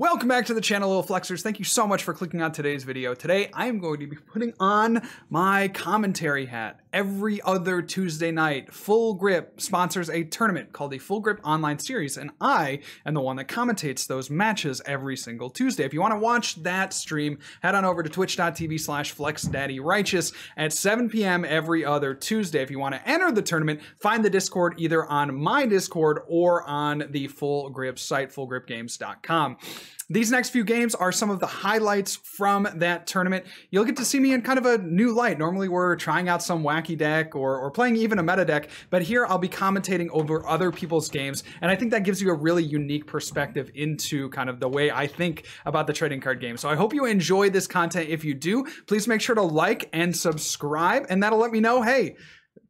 Welcome back to the channel, Little Flexers. Thank you so much for clicking on today's video. Today, I am going to be putting on my commentary hat. Every other Tuesday night, Full Grip sponsors a tournament called the Full Grip Online Series, and I am the one that commentates those matches every single Tuesday. If you want to watch that stream, head on over to twitch.tv/FlexDaddyRighteous at 7 p.m. every other Tuesday. If you want to enter the tournament, find the Discord either on my Discord or on the Full Grip site, fullgripgames.com. These next few games are some of the highlights from that tournament. You'll get to see me in kind of a new light. Normally we're trying out some wacky deck or playing even a meta deck, but here I'll be commentating over other people's games, and I think that gives you a really unique perspective into kind of the way I think about the trading card game. So I hope you enjoy this content. If you do, please make sure to like and subscribe, and that'll let me know, hey,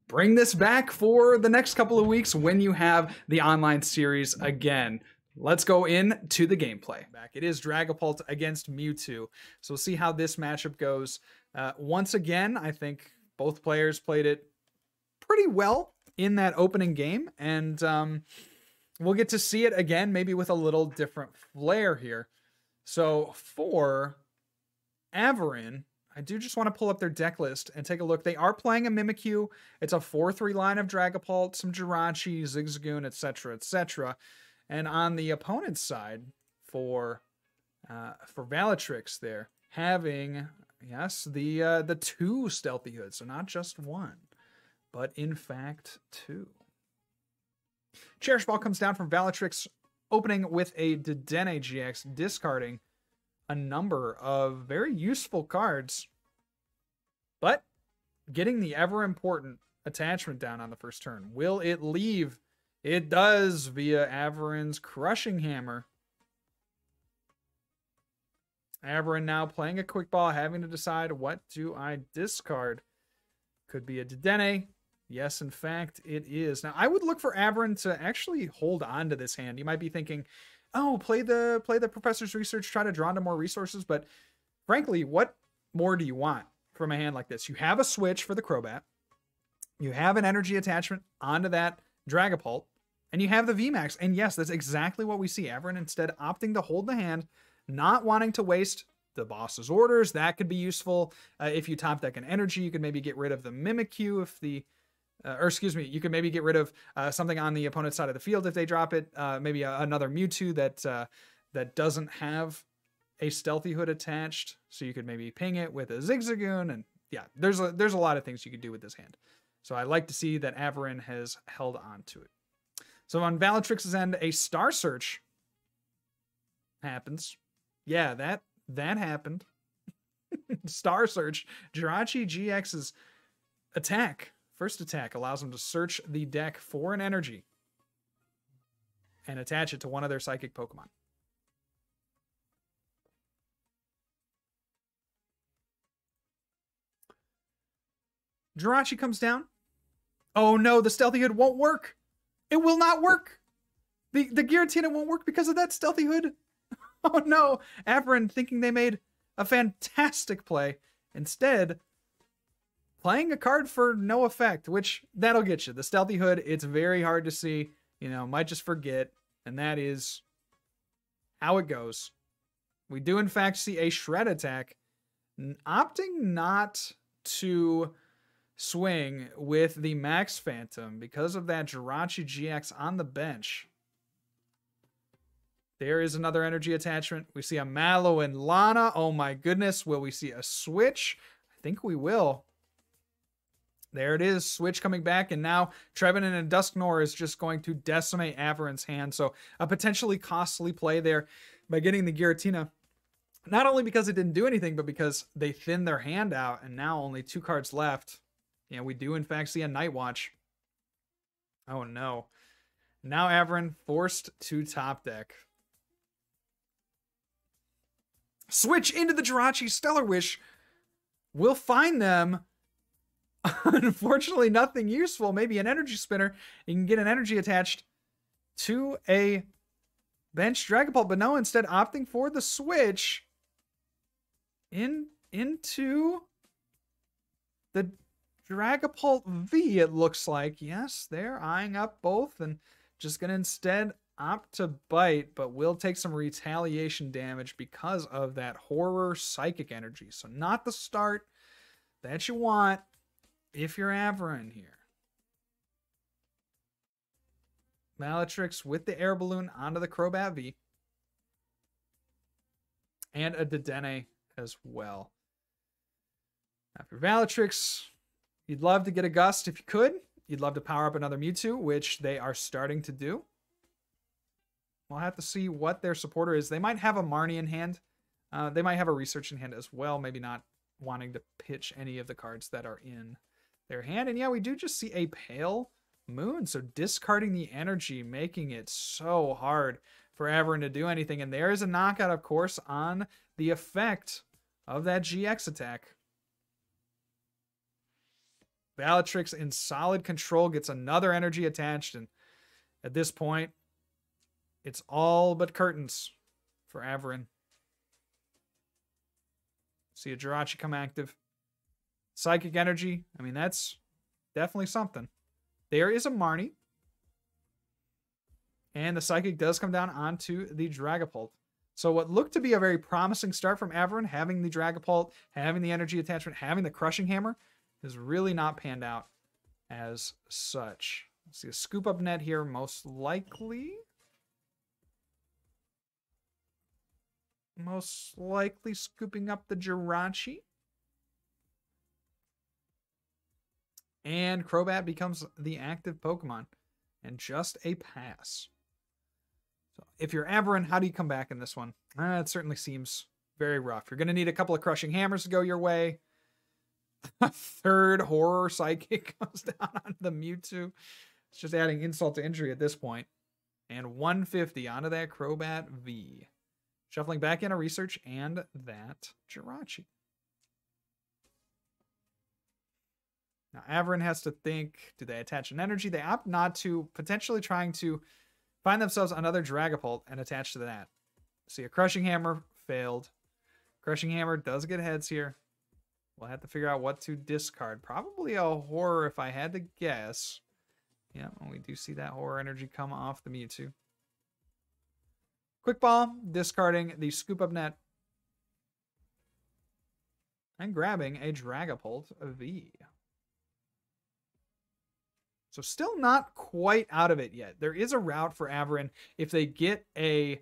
bring this back for the next couple of weeks when you have the online series again. Let's go into the gameplay. It is Dragapult against Mewtwo. So we'll see how this matchup goes. Once again, I think both players played it pretty well in that opening game. And we'll get to see it again, maybe with a little different flair here. So for Averin, I do just want to pull up their deck list and take a look. They are playing a Mimikyu. It's a 4-3 line of Dragapult, some Jirachi, Zigzagoon, etc., etc. And on the opponent's side, for Valatrix, they're having, yes, the 2 Stealthy Hoods, so not just 1, but in fact 2. Cherish Ball comes down from Valatrix, opening with a Dedenne GX, discarding a number of very useful cards, but getting the ever-important attachment down on the first turn. Will it leave? It does via Averin's Crushing Hammer. Averin now playing a quick ball, having to decide, what do I discard? Could be a Dedenne. Yes, in fact, it is. Now, I would look for Averin to actually hold on to this hand. You might be thinking, oh, play the Professor's Research, try to draw into more resources. But frankly, what more do you want from a hand like this? You have a switch for the Crobat. You have an energy attachment onto that Dragapult. And you have the VMAX. And yes, that's exactly what we see. Averin instead opting to hold the hand, not wanting to waste the boss's orders. That could be useful. If you top deck an energy, you could maybe get rid of the Mimikyu if the... or excuse me, you could maybe get rid of something on the opponent's side of the field if they drop it. Maybe another Mewtwo that doesn't have a Stealthy Hood attached. So you could maybe ping it with a Zigzagoon. And yeah, there's a lot of things you could do with this hand. So I like to see that Averin has held on to it. So on Valatrix's end, a Star Search happens. Yeah, that happened. Star Search. Jirachi GX's attack, first attack, allows them to search the deck for an energy and attach it to one of their psychic Pokemon. Jirachi comes down. Oh no, the Stealthy Hood won't work. It will not work. The Giratina won't work because of that Stealthy Hood. Oh no. Averin thinking they made a fantastic play. Instead, playing a card for no effect, which that'll get you. The Stealthy Hood, it's very hard to see. You know, might just forget. And that is how it goes. We do in fact see a Shred attack. Opting not to swing with the Max Phantom because of that Jirachi GX on the bench. There is another energy attachment. We see a Mallow and Lana. Oh my goodness. Will we see a switch? I think we will. There it is. Switch coming back. And now Trevenant and Dusknoir is just going to decimate Averin's hand. So a potentially costly play there by getting the Giratina. Not only because it didn't do anything, but because they thinned their hand out. And now only 2 cards left. Yeah, we do in fact see a Night Watch. Oh no. Now Averin forced to top deck. Switch into the Jirachi Stellar Wish. We'll find them. Unfortunately, nothing useful. Maybe an energy spinner. You can get an energy attached to a bench Dragapult, but no, instead opting for the switch into the Dragapult V, it looks like. Yes, they're eyeing up both and just going to instead opt to bite, but will take some retaliation damage because of that horror psychic energy. So not the start that you want if you're Averin here. Malatrix with the air balloon onto the Crobat V. And a Dedenne as well. After Valatrix, you'd love to get a Gust if you could. You'd love to power up another Mewtwo, which they are starting to do. We'll have to see what their supporter is. They might have a Marnie in hand. They might have a Research in hand as well. Maybe not wanting to pitch any of the cards that are in their hand. And yeah, we do just see a Pale Moon. So discarding the energy, making it so hard for Averin to do anything. And there is a knockout, of course, on the effect of that GX attack. Valatrix in solid control gets another energy attached, and at this point, it's all but curtains for Averin. See a Jirachi come active. Psychic energy, I mean, that's definitely something. There is a Marnie. And the Psychic does come down onto the Dragapult. So what looked to be a very promising start from Averin, having the Dragapult, having the energy attachment, having the Crushing Hammer, has really not panned out as such. Let's see a Scoop Up Net here, most likely. Most likely scooping up the Jirachi. And Crobat becomes the active Pokemon. And just a pass. So if you're Averin, how do you come back in this one? It certainly seems very rough. You're going to need a couple of Crushing Hammers to go your way. A third Horror Psychic comes down on the Mewtwo. It's just adding insult to injury at this point. And 150 onto that Crobat V. Shuffling back in a Research and that Jirachi. Now Averin has to think, do they attach an energy? They opt not to, potentially trying to find themselves another Dragapult and attach to that. See, a Crushing Hammer failed. Crushing Hammer does get heads here. We'll have to figure out what to discard. Probably a Horror if I had to guess. Yeah, we do see that Horror energy come off the Mewtwo. Quick Ball, discarding the Scoop Up Net. And grabbing a Dragapult V. So still not quite out of it yet. There is a route for Averin if they get a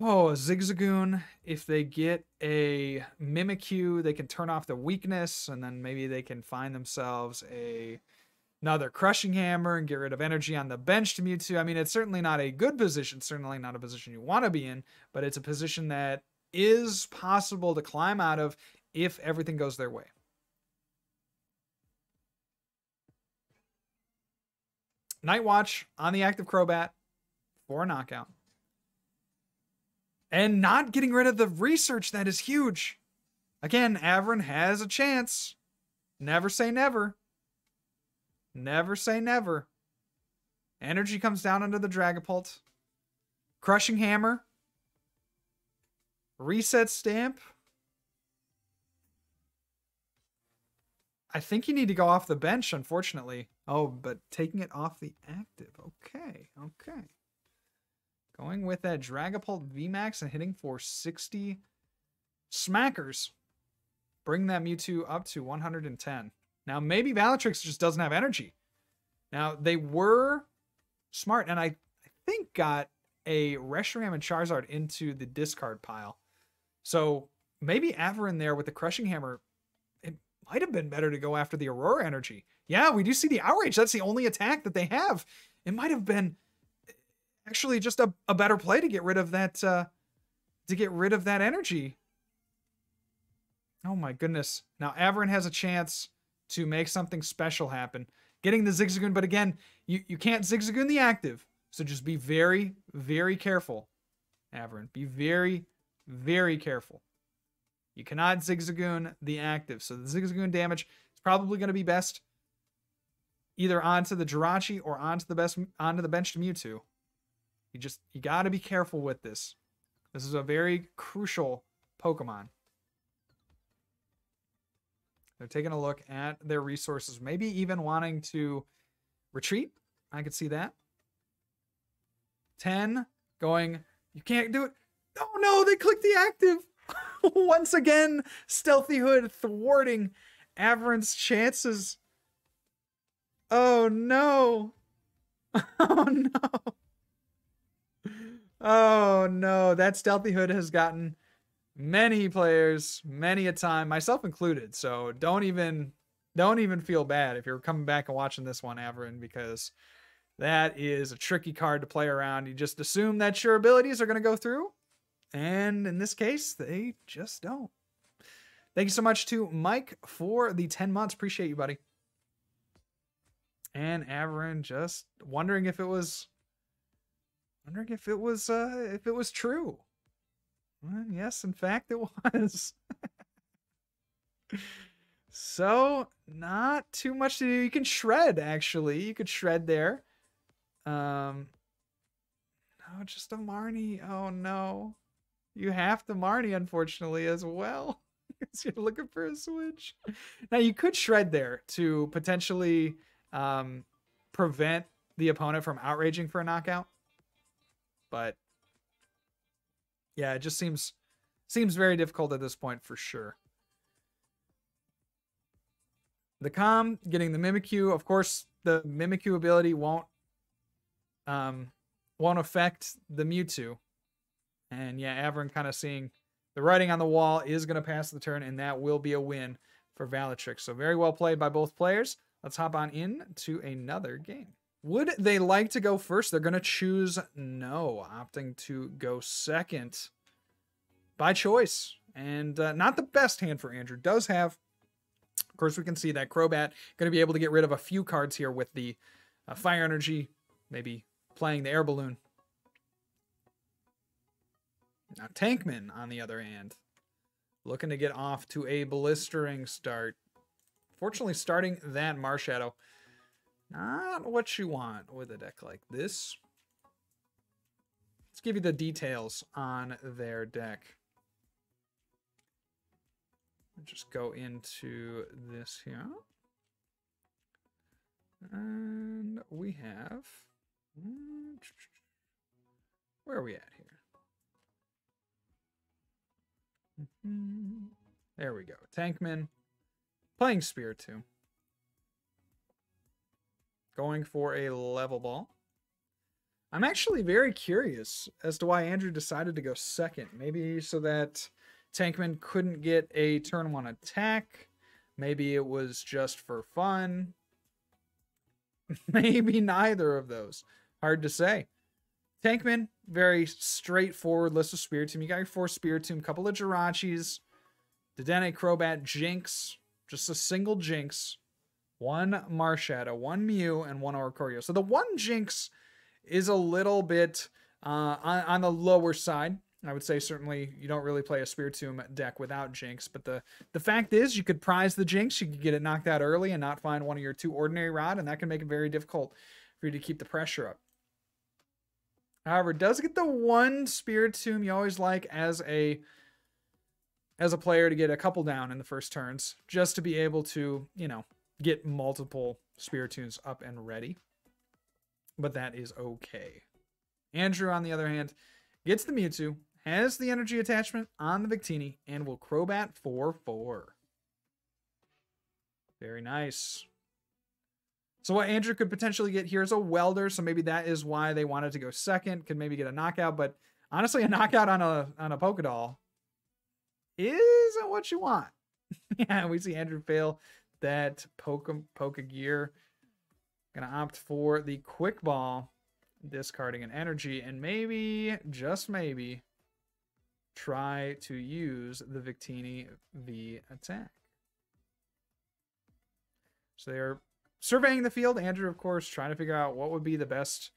Zigzagoon. If they get a Mimikyu, they can turn off the weakness, and then maybe they can find themselves another Crushing Hammer and get rid of energy on the bench to Mewtwo. I mean, it's certainly not a good position, certainly not a position you want to be in, but it's a position that is possible to climb out of if everything goes their way. Night Watch on the active Crobat for a knockout. And not getting rid of the Research, that is huge. Again, Averin has a chance. Never say never. Never say never. Energy comes down under the Dragapult. Crushing Hammer. Reset Stamp. I think you need to go off the bench, unfortunately. Oh, but taking it off the active. Okay, okay. Going with that Dragapult VMAX and hitting for 60 smackers. Bring that Mewtwo up to 110. Now, maybe Valatrix just doesn't have energy. Now, they were smart, and I think got a Reshiram and Charizard into the discard pile. So maybe Averin there with the Crushing Hammer, it might have been better to go after the Aurora energy. Yeah, we do see the Outrage. That's the only attack that they have. It might have been actually just a better play to get rid of that energy. Oh my goodness. Now Averin has a chance to make something special happen. Getting the Zigzagoon, but again, you can't Zigzagoon the active. So just be very, very careful, Averin. Be very, very careful. You cannot Zigzagoon the active. So the Zigzagoon damage is probably going to be best either onto the Jirachi or onto the bench to Mewtwo. You got to be careful with this. This is a very crucial Pokemon. They're taking a look at their resources, maybe even wanting to retreat. I could see that. 10, going, you can't do it. Oh no, they clicked the active. Once again, Stealthy Hood thwarting Averin's chances. Oh no. Oh no. Oh no. That Stealthy Hood has gotten many players, many a time, myself included. So don't even feel bad if you're coming back and watching this one, Averin, because that is a tricky card to play around. You just assume that your abilities are going to go through, and in this case, they just don't. Thank you so much to Mike for the 10 months. Appreciate you, buddy. And Averin just wondering if it was true. Well, yes, in fact, it was. So, not too much to do. You can shred, actually. You could shred there. No, just a Marnie. Oh, no. You have to Marnie, unfortunately, as well. Because you're looking for a switch. Now, you could shred there to potentially prevent the opponent from outraging for a knockout. But, yeah, it just seems very difficult at this point for sure. The Calm, getting the Mimikyu. Of course, the Mimikyu ability won't affect the Mewtwo. And yeah, Averin kind of seeing the writing on the wall is going to pass the turn, and that will be a win for Valatrix. So very well played by both players. Let's hop on in to another game. Would they like to go first? They're going to choose no, opting to go second by choice. And not the best hand for Andrew. Does have, of course, we can see that Crobat going to be able to get rid of a few cards here with the Fire Energy, maybe playing the Air Balloon. Now Tankman, on the other hand, looking to get off to a blistering start. Fortunately, starting that Marshadow, not what you want with a deck like this. Let's give you the details on their deck. Just go into this here. And we have... Where are we at here? There we go. Tankman. Playing Spiritomb. Going for a level ball. I'm actually very curious as to why Andrew decided to go second. Maybe so that Tankman couldn't get a turn 1 attack. Maybe it was just for fun. Maybe neither of those. Hard to say. Tankman, very straightforward list of Spiritomb. You got your 4 Spiritomb, couple of Jirachis, Dedenne, Crobat, Jinx, just a single Jinx, 1 Marshadow, 1 Mew, and 1 Oricorio. So the 1 Jinx is a little bit on the lower side. I would say certainly you don't really play a Spiritomb deck without Jinx, but the fact is you could prize the Jinx, you could get it knocked out early and not find one of your 2 Ordinary Rod, and that can make it very difficult for you to keep the pressure up. However, it does get the 1 Spiritomb you always like as a player to get a couple down in the first turns, just to be able to, you know, get multiple Spiritombs up and ready. But that is okay. Andrew, on the other hand, gets the Mewtwo, has the energy attachment on the Victini, and will Crobat 4/4. Very nice. So what Andrew could potentially get here is a Welder, so maybe that is why they wanted to go second. Could maybe get a knockout, but honestly, a knockout on a Pokédoll isn't what you want. Yeah, we see Andrew fail that Pokegear. Gonna opt for the Quick Ball, discarding an energy, and maybe, just maybe, try to use the Victini V attack. So they're surveying the field. Andrew, of course, trying to figure out what would be the best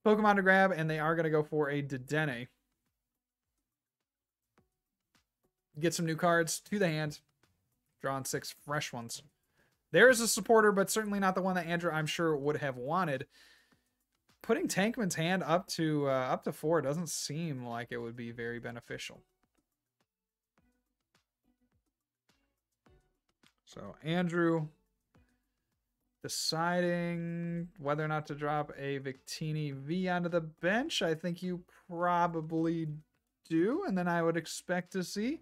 Pokemon to grab, and they are going to go for a Dedenne. Get some new cards to the hand. Drawing 6 fresh ones. There's a supporter, but certainly not the one that Andrew, I'm sure, would have wanted. Putting Tankman's hand up to 4 doesn't seem like it would be very beneficial. So Andrew Deciding whether or not to drop a Victini V onto the bench. I think you probably do. And then I would expect to see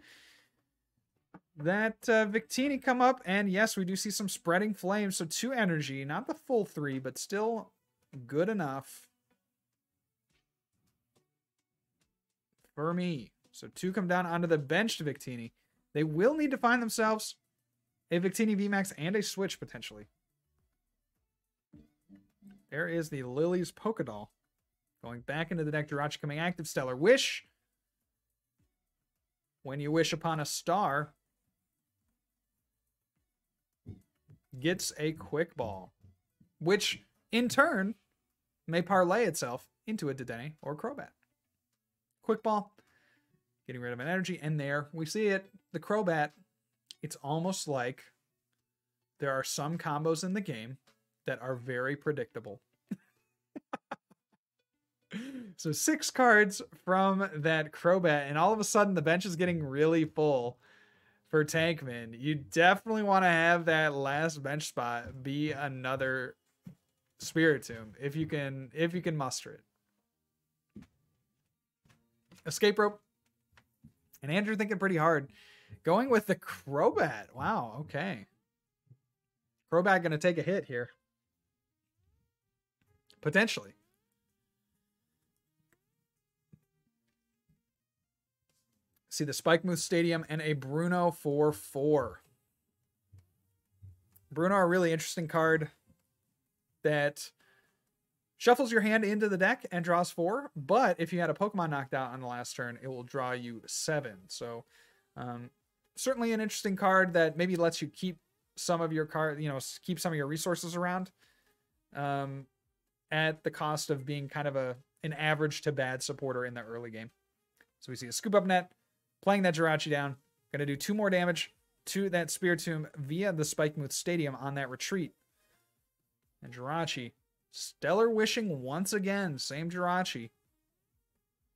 that Victini come up. And yes, we do see some spreading flames. So 2 energy, not the full 3, but still good enough for me. So 2 come down onto the bench to Victini. They will need to find themselves a Victini VMAX and a switch potentially. There is the Lily's Polka Doll. Going back into the deck, Jirachi coming active. Stellar Wish. When you wish upon a star, gets a Quick Ball, which in turn may parlay itself into a Dedenne or Crobat. Quick Ball, getting rid of an energy, and there we see it. The Crobat, it's almost like there are some combos in the game that are very predictable. So 6 cards from that Crobat, and all of a sudden the bench is getting really full for Tankman. You definitely want to have that last bench spot be another Spiritomb if you can muster it. Escape Rope. And Andrew thinking pretty hard. Going with the Crobat. Wow, okay. Crobat going to take a hit here. Potentially. See the Spikemuth Stadium and a Bruno for 4. Bruno, a really interesting card that shuffles your hand into the deck and draws 4. But if you had a Pokemon knocked out on the last turn, it will draw you 7. So certainly an interesting card that maybe lets you keep some of your keep some of your resources around. At the cost of being kind of an average to bad supporter in the early game. So we see a Scoop Up Net, playing that Jirachi down. Going to do 2 more damage to that Spiritomb via the Spikemuth Stadium on that retreat. And Jirachi, Stellar Wishing once again, same Jirachi.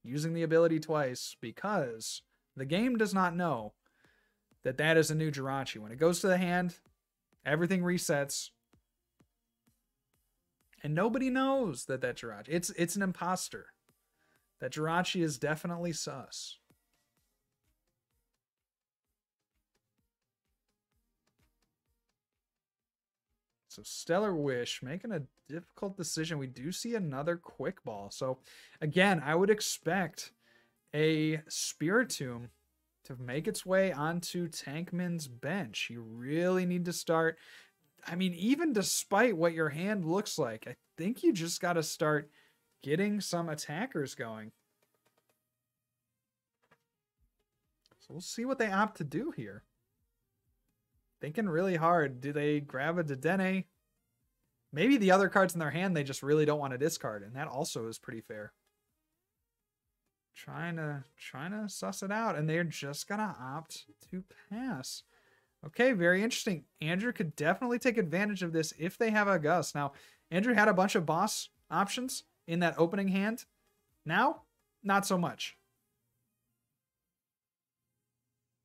Using the ability twice because the game does not know that that is a new Jirachi. When it goes to the hand, everything resets. And nobody knows that Jirachi. It's an imposter. That Jirachi is definitely sus. So Stellar Wish, making a difficult decision. We do see another Quick Ball. So again, I would expect a Spiritomb to make its way onto Tankman's bench. You really need to start... I mean, even despite what your hand looks like, I think you just got to start getting some attackers going. So we'll see what they opt to do here. Thinking really hard. Do they grab a Dedenne? Maybe the other cards in their hand they just really don't want to discard, and that also is pretty fair. Trying to suss it out, and they're just gonna opt to pass. Okay, very interesting. Andrew could definitely take advantage of this if they have a Gust. Now, Andrew had a bunch of boss options in that opening hand. Now, not so much.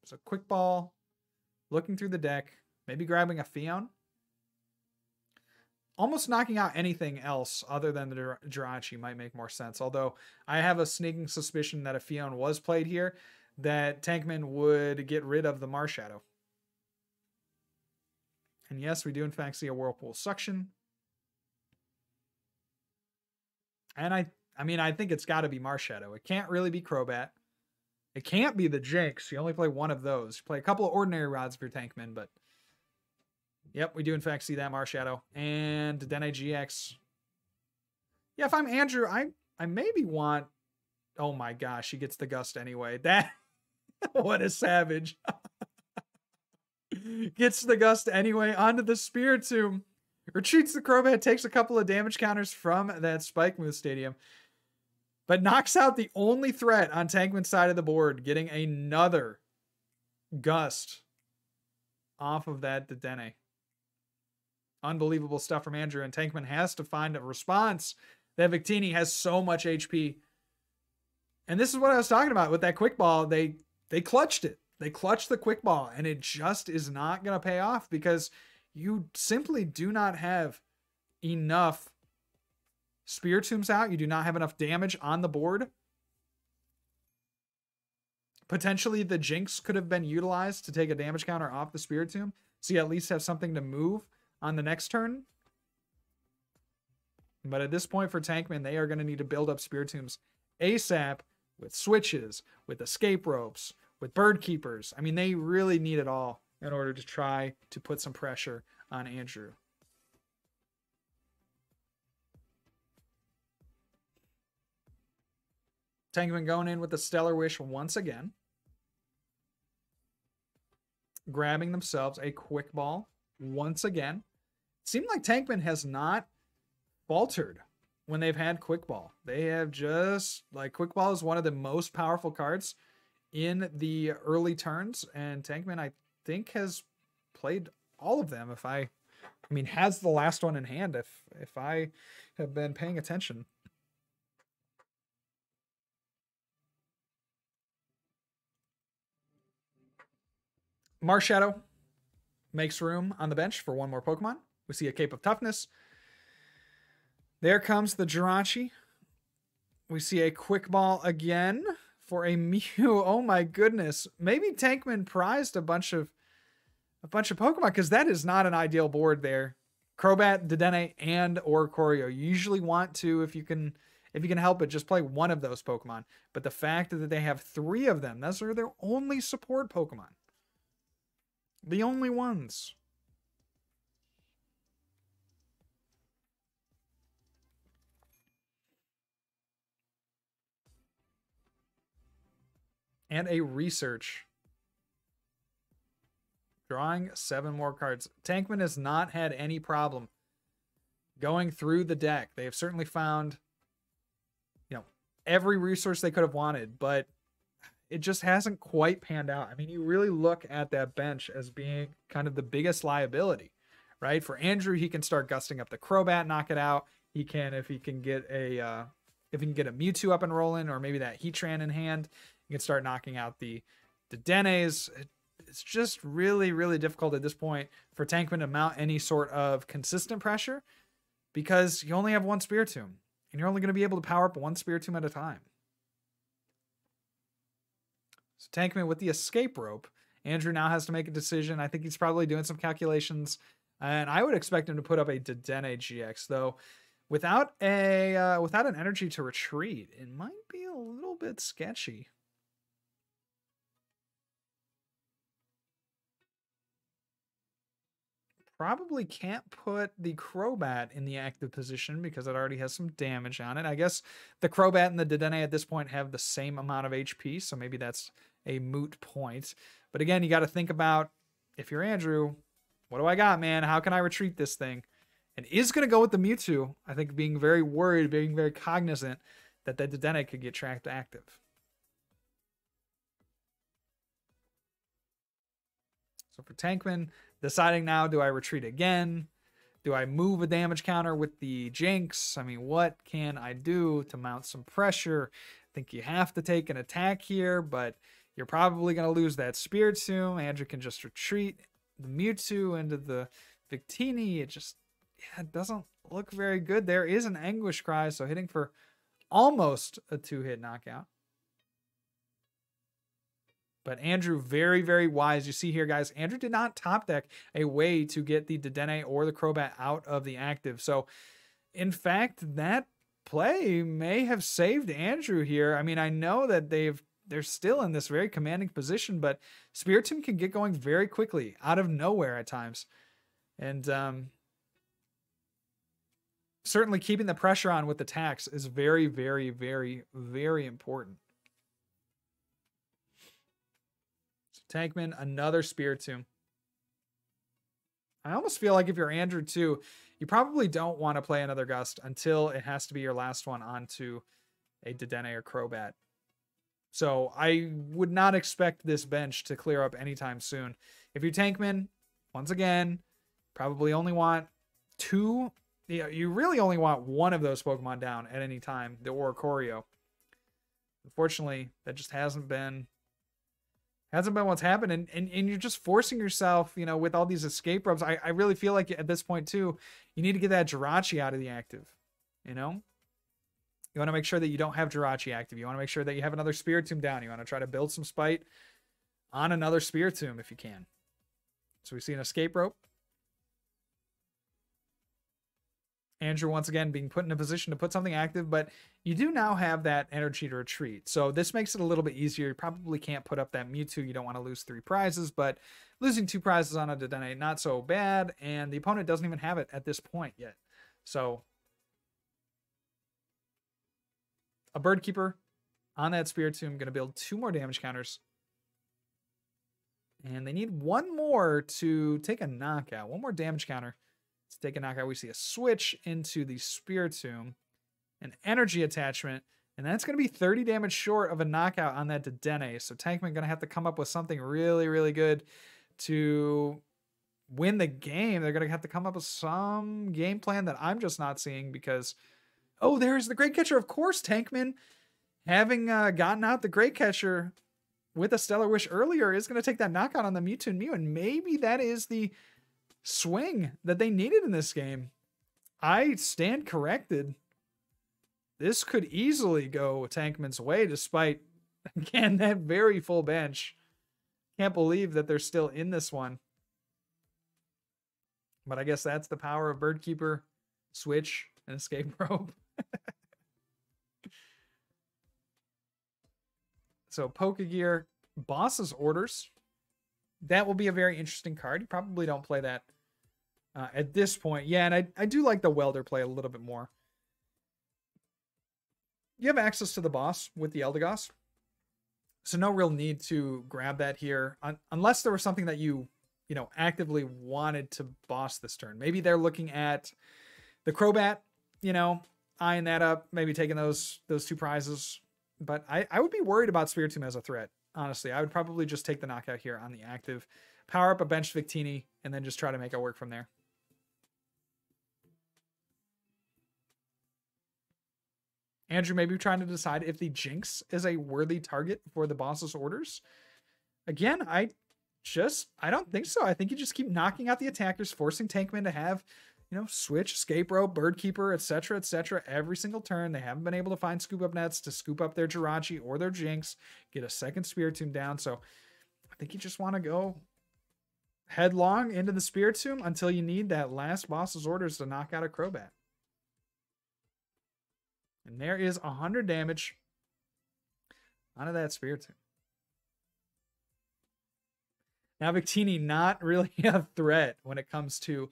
So Quick Ball, looking through the deck, maybe grabbing a Fion. Almost knocking out anything else other than the Jirachi might make more sense. Although I have a sneaking suspicion that if Fion was played here, that Tankman would get rid of the Marshadow. And yes, we do in fact see a Whirlpool Suction. And I mean, I think it's got to be Marshadow. It can't really be Crobat. It can't be the Jinx. You only play one of those. You play a couple of Ordinary Rods for Tankman, but... Yep, we do in fact see that Marshadow. And Dedenne GX. Yeah, if I'm Andrew, I maybe want... Oh my gosh, he gets the Gust anyway. That... What a savage. Gets the Gust anyway onto the Spiritomb. Retreats the Crobat, takes a couple of damage counters from that Spikemuth Stadium. But knocks out the only threat on Tankman's side of the board, getting another Gust off of that Dedenne. Unbelievable stuff from Andrew, and Tankman has to find a response. That Victini has so much HP. And this is what I was talking about with that Quick Ball. They clutched it. They clutched the Quick Ball, and it just is not going to pay off because you simply do not have enough Spiritombs out. You do not have enough damage on the board. Potentially the Jinx could have been utilized to take a damage counter off the Spiritomb, so you at least have something to move on the next turn. But at this point for Tankman, they are going to need to build up Spiritombs ASAP with switches, with escape ropes, with bird keepers. I mean, they really need it all in order to try to put some pressure on Andrew. Tankman going in with the Stellar Wish once again. Grabbing themselves a Quick Ball once again. It seemed like Tankman has not faltered when they've had Quick Ball. They have just, like, Quick Ball is one of the most powerful cards in the early turns, and Tankman, I think, has played all of them. I mean, has the last one in hand if I have been paying attention. Marshadow makes room on the bench for one more Pokemon. We see a Cape of Toughness. There comes the Jirachi. We see a Quick Ball again for a Mew. Oh my goodness. Maybe Tankman prized a bunch of Pokemon, because that is not an ideal board there. Crobat, Dedenne, and Oricorio. You usually want to, if you can help it, just play one of those Pokemon. But the fact that they have 3 of them, those are their only support Pokemon. The only ones. And a Research. Drawing 7 more cards. Tankman has not had any problem going through the deck. They have certainly found, every resource they could have wanted, but it just hasn't quite panned out. I mean, you really look at that bench as being kind of the biggest liability, right? For Andrew, he can start gusting up the Crobat, knock it out. He can, if he can get a Mewtwo up and rolling, or maybe that Heatran in hand, he can start knocking out the Dennes. It's just really, really difficult at this point for Tankman to mount any sort of consistent pressure, because you only have one Spiritomb, and you're only going to be able to power up one Spiritomb at a time. So Tankman with the Escape Rope. Andrew now has to make a decision. I think he's probably doing some calculations, and I would expect him to put up a Dedenne GX, though without an energy to retreat, it might be a little bit sketchy. Probably can't put the Crobat in the active position because it already has some damage on it. I guess the Crobat and the Dedenne at this point have the same amount of HP, so maybe that's a moot point. But again, you got to think about, if you're Andrew, what do I got, man? How can I retreat this thing? And is going to go with the Mewtwo. I think being very worried, being very cognizant that the Dedenne could get tracked active. So for Tankman, deciding now, do I retreat again? Do I move a damage counter with the Jinx? I mean, what can I do to mount some pressure? I think you have to take an attack here, but you're probably going to lose that Spiritomb. Andrew can just retreat the Mewtwo into the Victini. It just, it doesn't look very good. There is an Anguish Cry, so hitting for almost a 2-hit knockout. But Andrew, very, very wise. You see here, guys, Andrew did not top deck a way to get the Dedenne or the Crobat out of the active. So, in fact, that play may have saved Andrew here. I mean, I know that they're still in this very commanding position, but Spiritomb can get going very quickly, out of nowhere at times. And certainly keeping the pressure on with attacks is very, very, very, very important. Tankman, another Spiritomb. I almost feel like if you're Andrew too, you probably don't want to play another Gust until it has to be your last one onto a Dedenne or Crobat. So I would not expect this bench to clear up anytime soon. If you're Tankman, once again, probably only want 2. You really only want one of those Pokemon down at any time, the Oricorio. Unfortunately, that just hasn't been Hasn't been what's happened, and you're just forcing yourself, with all these escape ropes. I really feel like at this point too, you need to get that Jirachi out of the active. You want to make sure that you don't have Jirachi active. You want to make sure that you have another Spiritomb down. You want to try to build some spite on another Spiritomb if you can. So we see an escape rope. Andrew once again being put in a position to put something active, but you do now have that energy to retreat. So this makes it a little bit easier. You probably can't put up that Mewtwo. You don't want to lose 3 prizes, but losing 2 prizes on a Dedenne, not so bad. And the opponent doesn't even have it at this point yet. So a Bird Keeper on that Spiritomb, going to build 2 more damage counters. And they need 1 more to take a knockout. 1 more damage counter to take a knockout. We see a switch into the Spiritomb, an energy attachment, and that's going to be 30 damage short of a knockout on that Dedenne. So Tankman going to have to come up with something really, really good to win the game. They're going to have to come up with some game plan that I'm just not seeing because, oh, there's the Great Catcher. Of course, Tankman, having gotten out the Great Catcher with a Stellar Wish earlier, is going to take that knockout on the Mewtwo and Mew, and maybe that is the swing that they needed in this game. I stand corrected. This could easily go Tankman's way, despite, again, that very full bench. Can't believe that they're still in this one. But I guess that's the power of Bird Keeper, switch, and escape rope. So Pokegear, Boss's Orders. That will be a very interesting card. You probably don't play that at this point. Yeah, and I do like the Welder play a little bit more. You have access to the boss with the Eldegoss, so no real need to grab that here, unless there was something that you actively wanted to boss this turn. Maybe they're looking at the Crobat, eyeing that up, maybe taking those 2 prizes. But I would be worried about Spiritomb as a threat. Honestly, I would probably just take the knockout here on the active, power up a bench Victini, and then just try to make it work from there. Andrew maybe trying to decide if the Jinx is a worthy target for the Boss's Orders. Again, I don't think so. I think you just keep knocking out the attackers, forcing Tankman to have, switch, escape rope, Bird Keeper, etc., every single turn. They haven't been able to find scoop up nets to scoop up their Jirachi or their Jinx, get a second Spiritomb down. So I think you just want to go headlong into the Spiritomb until you need that last Boss's Orders to knock out a Crobat. And there is 100 damage onto that Spiritomb. Now Victini not really a threat when it comes to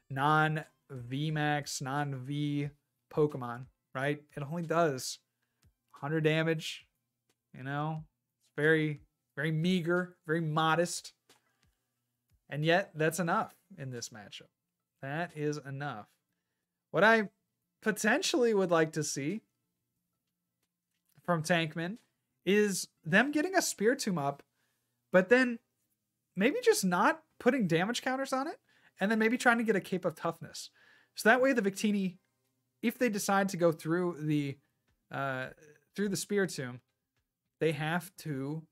non-VMAX, non-V Pokemon, right? It only does 100 damage. It's very, very meager, very modest. And yet that's enough in this matchup. That is enough. What I potentially would like to see from Tankman is them getting a Spiritomb up, but then maybe just not putting damage counters on it, and then maybe trying to get a Cape of Toughness. So that way the Victini, if they decide to go through the Spiritomb, they have to,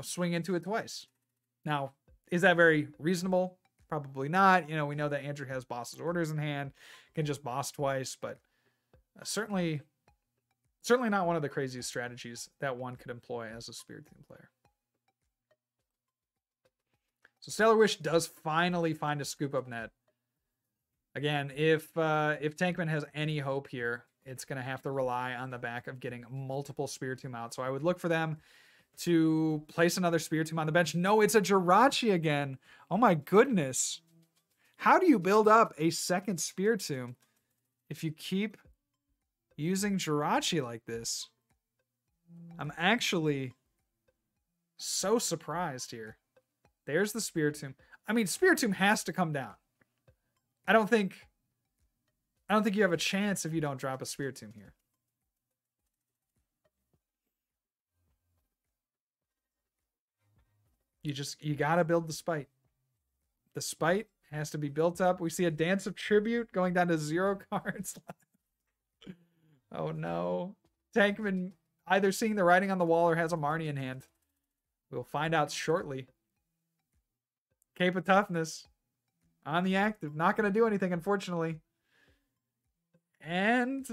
swing into it twice. Now, is that very reasonable? Probably not. We know that Andrew has Boss's Orders in hand, can just boss twice, but certainly not one of the craziest strategies that one could employ as a Spiritomb player. So Stellar Wish does finally find a scoop up net. Again, if Tankman has any hope here, it's going to have to rely on the back of getting multiple Spiritomb out. So I would look for them to place another Spiritomb on the bench. No, it's a Jirachi again. Oh my goodness. How do you build up a second Spiritomb if you keep using Jirachi like this? I'm actually so surprised here. There's the Spiritomb. I mean, Spiritomb has to come down. I don't think you have a chance if you don't drop a Spiritomb here. You gotta build the spite. The spite has to be built up. We see a Dance of Tribute going down to 0 cards. Oh no. Tankman either seeing the writing on the wall or has a Marnie in hand. We'll find out shortly. Cape of Toughness on the active. Not going to do anything, unfortunately. And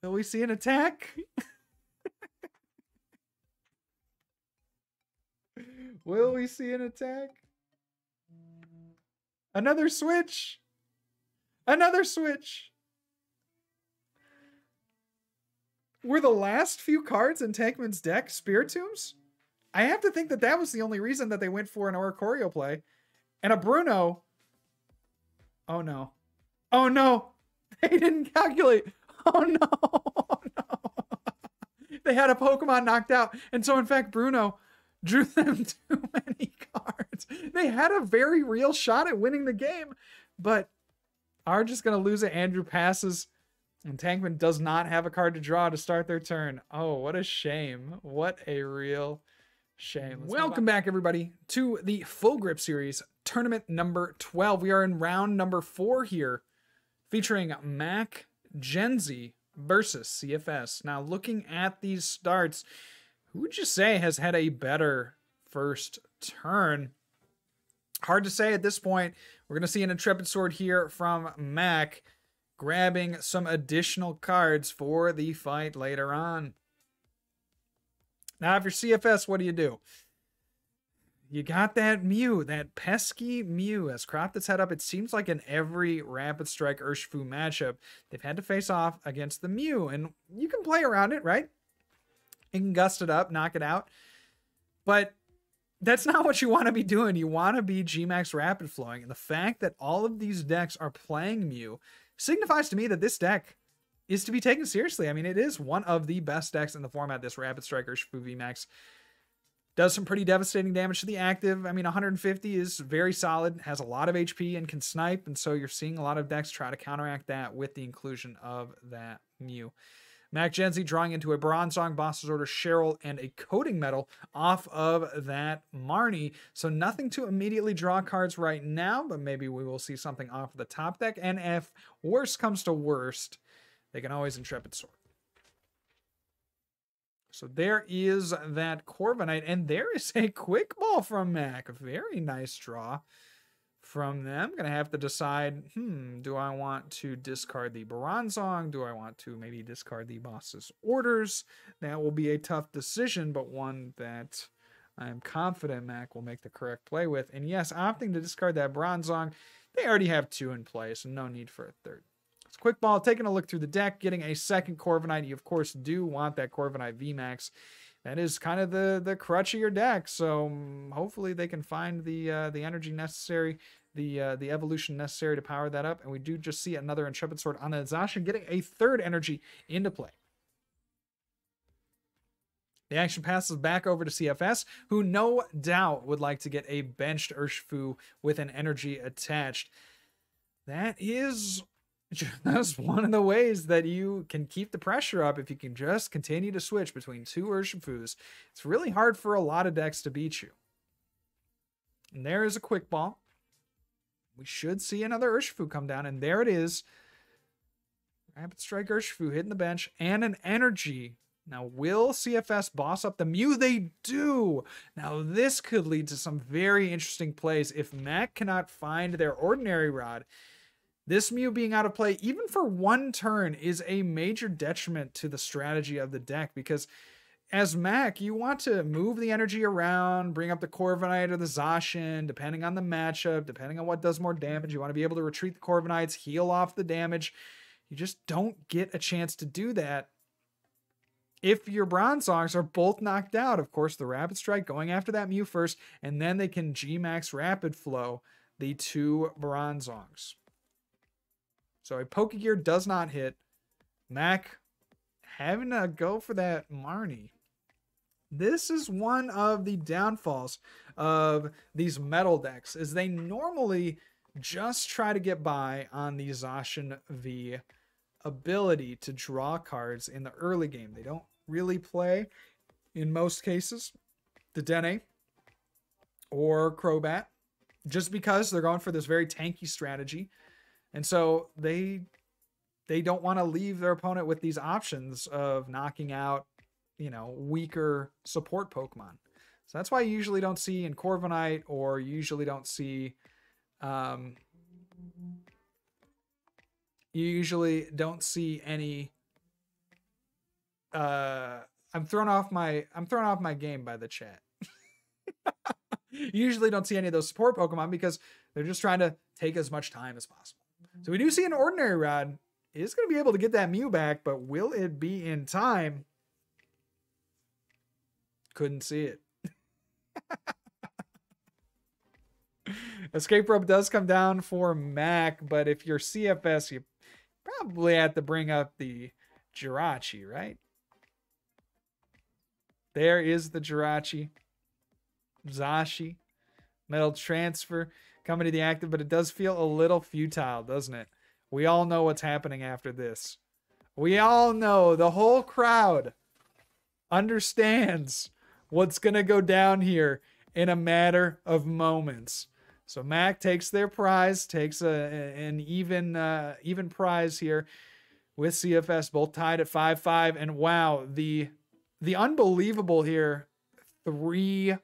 will we see an attack? Will we see an attack? Another switch. Another switch. Were the last few cards in Tankman's deck Spiritombs? I have to think that that was the only reason that they went for an Oricorio play. And a Bruno. Oh no. Oh no. They didn't calculate. Oh no. Oh no. They had a Pokemon knocked out. And so in fact, Bruno drew them too many cards. They had a very real shot at winning the game, but are just going to lose it. Andrew passes, and Tankman does not have a card to draw to start their turn. Oh, what a shame. What a real shame. Welcome back, everybody, to the Full Grip Series, tournament number 12. We are in round number 4 here, featuring Mac Genzi versus CFS. Now, looking at these starts, who would you say has had a better first turn? Hard to say at this point. We're going to see an Intrepid Sword here from Mac, grabbing some additional cards for the fight later on. Now, if you're CFS, what do? You got that Mew, that pesky Mew, has cropped its head up. It seems like in every Rapid Strike Urshifu matchup, they've had to face off against the Mew, and you can play around it, right? You can gust it up, knock it out. But that's not what you want to be doing. You want to be G-Max Rapid Flowing. And the fact that all of these decks are playing Mew signifies to me that this deck is to be taken seriously. I mean, it is one of the best decks in the format, this Rapid Strike Urshifu VMAX. Does some pretty devastating damage to the active. I mean, 150 is very solid, has a lot of HP and can snipe. And so you're seeing a lot of decks try to counteract that with the inclusion of that Mew. Mac Genzi drawing into a Bronzong, Boss's Order, Cheryl, and a Coating Medal off of that Marnie. So nothing to immediately draw cards right now, but maybe we will see something off of the top deck. And if worst comes to worst, they can always Intrepid Sword. So there is that Corviknight, and there is a Quick Ball from Mac. A very nice draw from them. Gonna have to decide, do I want to discard the Bronzong? Do I want to maybe discard the Boss's Orders? That will be a tough decision, but one that I am confident Mac will make the correct play with. And yes, opting to discard that Bronzong, they already have 2 in play, so no need for a third. It's Quick Ball, taking a look through the deck, getting a second Corviknight. You, of course, do want that Corviknight VMAX. That is kind of the crutch of your deck, so hopefully they can find the energy necessary, the evolution necessary to power that up. And we do just see another Intrepid Sword on the Zacian, getting a third energy into play. The action passes back over to CFS, who no doubt would like to get a benched Urshifu with an energy attached. That is just one of the ways that you can keep the pressure up if you can just continue to switch between 2 Urshifus. It's really hard for a lot of decks to beat you. And there is a Quick Ball. We should see another Urshifu come down, and there it is. Rapid Strike Urshifu hitting the bench, and an energy. Now, will CFS boss up the Mew? They do! Now, this could lead to some very interesting plays. If Mac cannot find their Ordinary Rod, this Mew being out of play, even for 1 turn, is a major detriment to the strategy of the deck, because as Mac, you want to move the energy around, bring up the Corviknight or the Zacian, depending on the matchup, depending on what does more damage. You want to be able to retreat the Corviknights, heal off the damage. You just don't get a chance to do that if your Bronzongs are both knocked out. Of course, the Rapid Strike going after that Mew first, and then they can G-Max Rapid Flow the 2 Bronzongs. So a Pokegear does not hit. Mac having to go for that Marnie. This is one of the downfalls of these metal decks, is they normally just try to get by on the Zacian V ability to draw cards in the early game. They don't really play, in most cases, the Dene or Crobat, just because they're going for this very tanky strategy. And so they they don't want to leave their opponent with these options of knocking out, you know, weaker support Pokemon. So that's why you usually don't see in Corviknight, or you usually don't see, you usually don't see any. I'm thrown off my game by the chat. You usually don't see any of those support Pokemon because they're just trying to take as much time as possible. So we do see an Ordinary Rod is going to be able to get that Mew back, but will it be in time? Couldn't see it. Escape Rope does come down for Mac, but if you're CFS, you probably have to bring up the Jirachi, right? There is the Jirachi. Zashi. Metal Transfer coming to the active, but it does feel a little futile, doesn't it? We all know what's happening after this. We all know, the whole crowd understands what's going to go down here in a matter of moments. So Mac takes their prize, takes an even prize here with CFS, both tied at 5-5. And wow, the unbelievable here, 3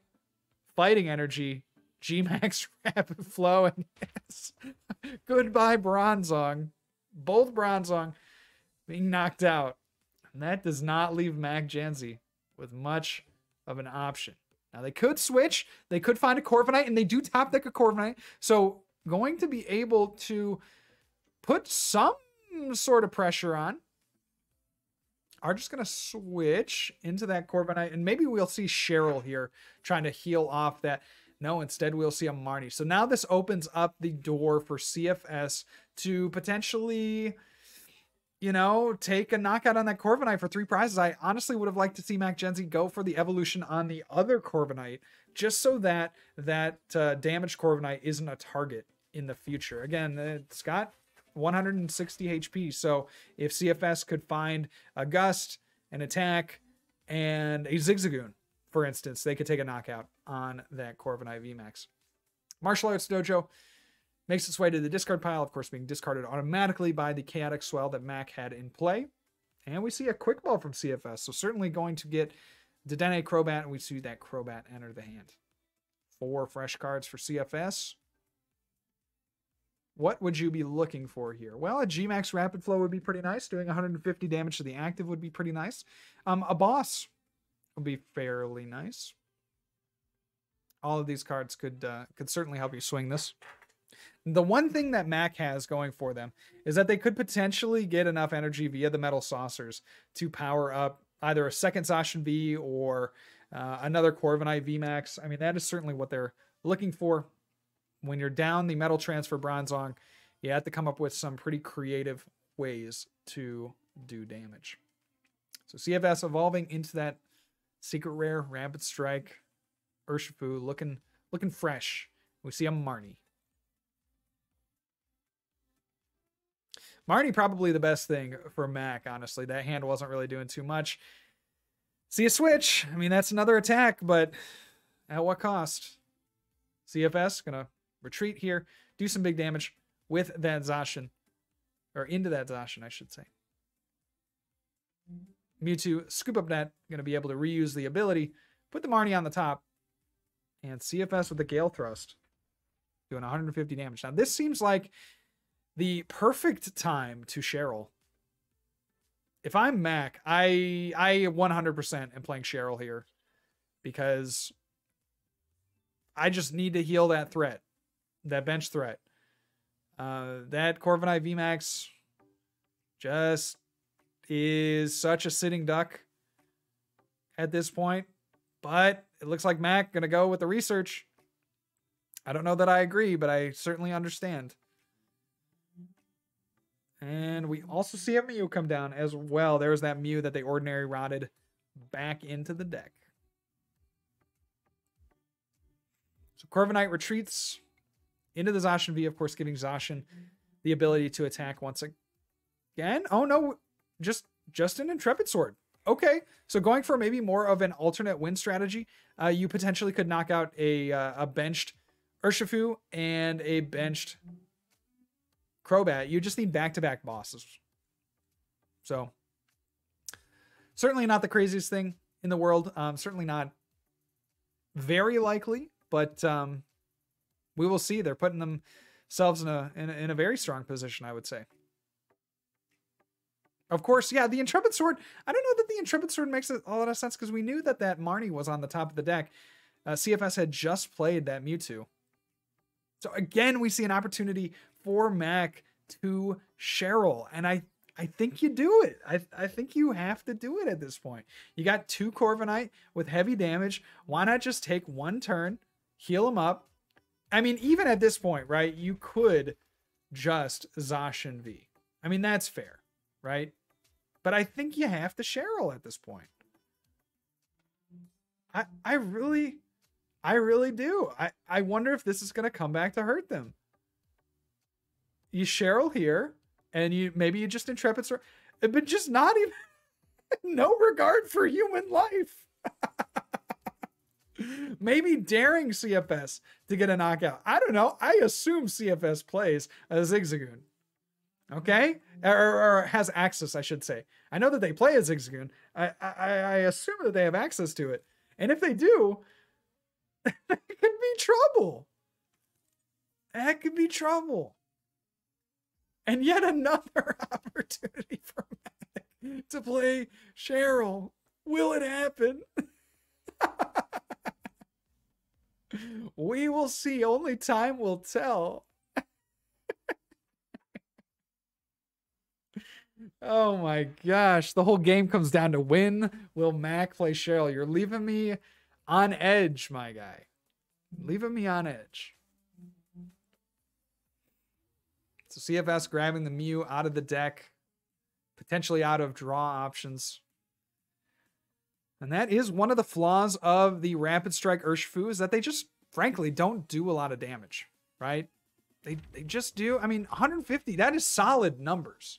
fighting energy, G-Max Rapid Flow, and yes, goodbye Bronzong. Both Bronzong being knocked out. And that does not leave Mac Genzi with much of an option. Now they could switch, they could find a Corviknight, and they do top deck a Corviknight, so going to be able to put some sort of pressure on. Are just going to switch into that Corviknight, and maybe we'll see Cheryl here trying to heal off that. No, instead we'll see a Marnie. So now this opens up the door for CFS to potentially, you know, take a knockout on that Corviknight for 3 prizes. I honestly would have liked to see Mac Genzi go for the evolution on the other Corviknight, just so that damaged Corviknight isn't a target in the future. Again, it's got 160 HP, so if CFS could find a Gust, an Attack, and a Zigzagoon, for instance, they could take a knockout on that Corviknight VMAX. Martial Arts Dojo makes its way to the discard pile, of course being discarded automatically by the Chaotic Swell that Mac had in play. And we see a Quick Ball from CFS, so certainly going to get Dedenne Crobat, and we see that Crobat enter the hand. 4 fresh cards for CFS. What would you be looking for here? Well, a G-Max Rapid Flow would be pretty nice. Doing 150 damage to the active would be pretty nice. A Boss would be fairly nice. All of these cards could certainly help you swing this. The one thing that Mac has going for them is that they could potentially get enough energy via the Metal Saucers to power up either a second Zacian V or another Corviknight VMAX. I mean, that is certainly what they're looking for. When you're down the Metal Transfer Bronzong, you have to come up with some pretty creative ways to do damage. So CFS evolving into that Secret Rare, Rapid Strike, Urshifu, looking fresh. We see a Marnie. Marnie probably the best thing for Mac, honestly. That hand wasn't really doing too much. See a switch. I mean, that's another attack, but at what cost? CFS gonna retreat here, do some big damage with that Zacian, or into that Zacian, I should say. Mewtwo, scoop up net, going to be able to reuse the ability, put the Marnie on the top, and CFS with the Gale Thrust, doing 150 damage. Now, this seems like the perfect time to Cheryl. If I'm Mac, I 100% am playing Cheryl here, because I just need to heal that threat. That bench threat. That Corviknight VMAX just is such a sitting duck at this point. But it looks like Mac going to go with the research. I don't know that I agree, but I certainly understand. And we also see a Mew come down as well. There's that Mew that they ordinary rotted back into the deck. So Corviknight retreats into the Zacian V, of course, giving Zacian the ability to attack once again. Oh no, just an Intrepid Sword. Okay, so going for maybe more of an alternate win strategy, you potentially could knock out a benched Urshifu and a benched Crobat. You just need back-to-back bosses So certainly not the craziest thing in the world. Certainly not very likely, but we will see. They're putting themselves in a very strong position, I would say. Of course, yeah, the Intrepid Sword. I don't know that the Intrepid Sword makes a lot of sense because we knew that Marnie was on the top of the deck. CFS had just played that Mewtwo. So again, we see an opportunity for Mac to Cheryl. And I think you do it. I think you have to do it at this point. You got 2 Corviknight with heavy damage. Why not just take 1 turn, heal him up? I mean, even at this point, right, you could just Zacian V. I mean, that's fair, right? But I think you have to Cheryl at this point. I really do. I wonder if this is going to come back to hurt them. You Cheryl here, and maybe you just Intrepid Sword, but just not even, no regard for human life. Maybe daring CFS to get a knockout. I don't know. I assume CFS plays a Zigzagoon. Okay? Or has access, I should say. I know that they play a Zigzagoon. I assume that they have access to it. And if they do, that could be trouble. That could be trouble. And yet another opportunity for Mac to play Cheryl. Will it happen? We will see. Only time will tell. Oh my gosh. The whole game comes down to when will Mac play Cheryl. You're leaving me on edge, my guy. Leaving me on edge. So CFS grabbing the Mew out of the deck. Potentially out of draw options. And that is one of the flaws of the Rapid Strike Urshifu, is that they just, frankly, don't do a lot of damage, right? They just do. I mean, 150, that is solid numbers.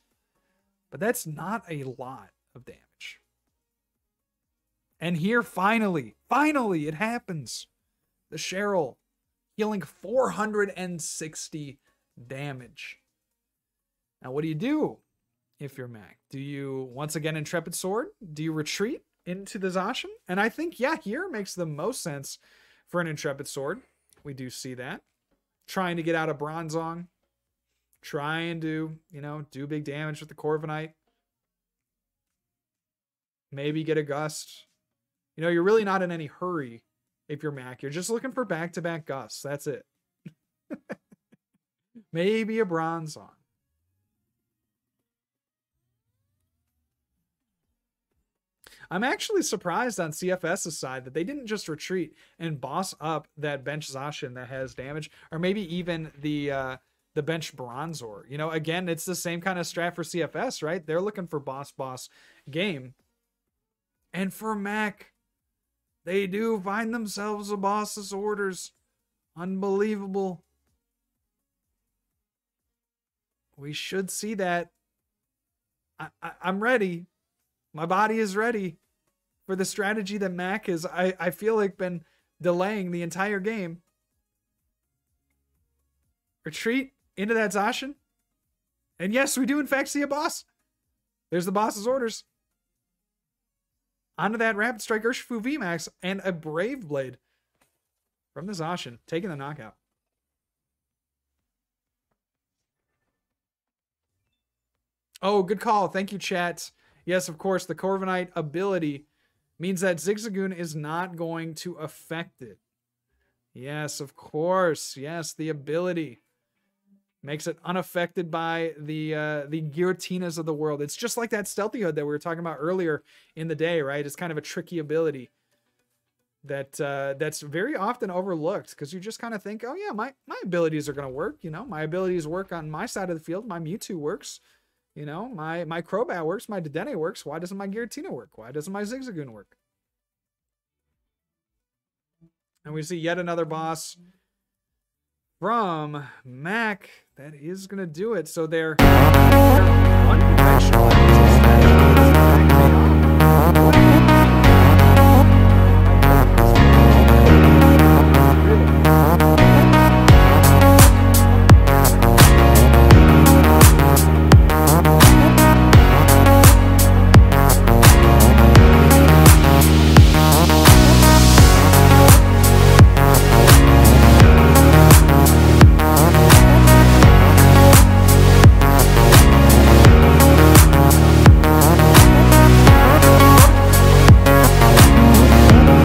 But that's not a lot of damage. And here, finally, it happens. The Cheryl healing 460 damage. Now, what do you do if you're Mac? Do you, once again, Intrepid Sword? Do you retreat into the Zacian? And I think, yeah, here makes the most sense for an Intrepid Sword. We do see that. Trying to get out of Bronzong. Trying to, do big damage with the Corviknight. Maybe get a Gust. You're really not in any hurry if you're Mac. You're just looking for back-to-back Gusts. That's it. Maybe a Bronzong. I'm actually surprised on CFS's side that they didn't just retreat and boss up that bench Zacian that has damage, or maybe even the bench Bronzor. Again, it's the same kind of strat for CFS, right? They're looking for boss game. And for Mac, they do find themselves a boss's orders. Unbelievable. We should see that. I'm ready. My body is ready for the strategy that Mac has, I feel like, been delaying the entire game. Retreat into that Zacian. And yes, we do in fact see a boss. There's the boss's orders. Onto that Rapid Strike Urshifu VMAX and a Brave Blade from the Zacian, taking the knockout. Oh, good call. Thank you, chat. Yes, of course, the Corviknight ability means that Zigzagoon is not going to affect it. Yes, of course. Yes, the ability makes it unaffected by the Girautinas of the world. It's just like that Stealthy Hood that we were talking about earlier in the day, right? It's kind of a tricky ability that that's very often overlooked because you just kind of think, oh yeah, my abilities are going to work. My abilities work on my side of the field. My Mewtwo works. My Crobat works, my Dedenne works. Why doesn't my Giratina work? Why doesn't my Zigzagoon work? And we see yet another boss from Mac. That is going to do it. So they're unconventional.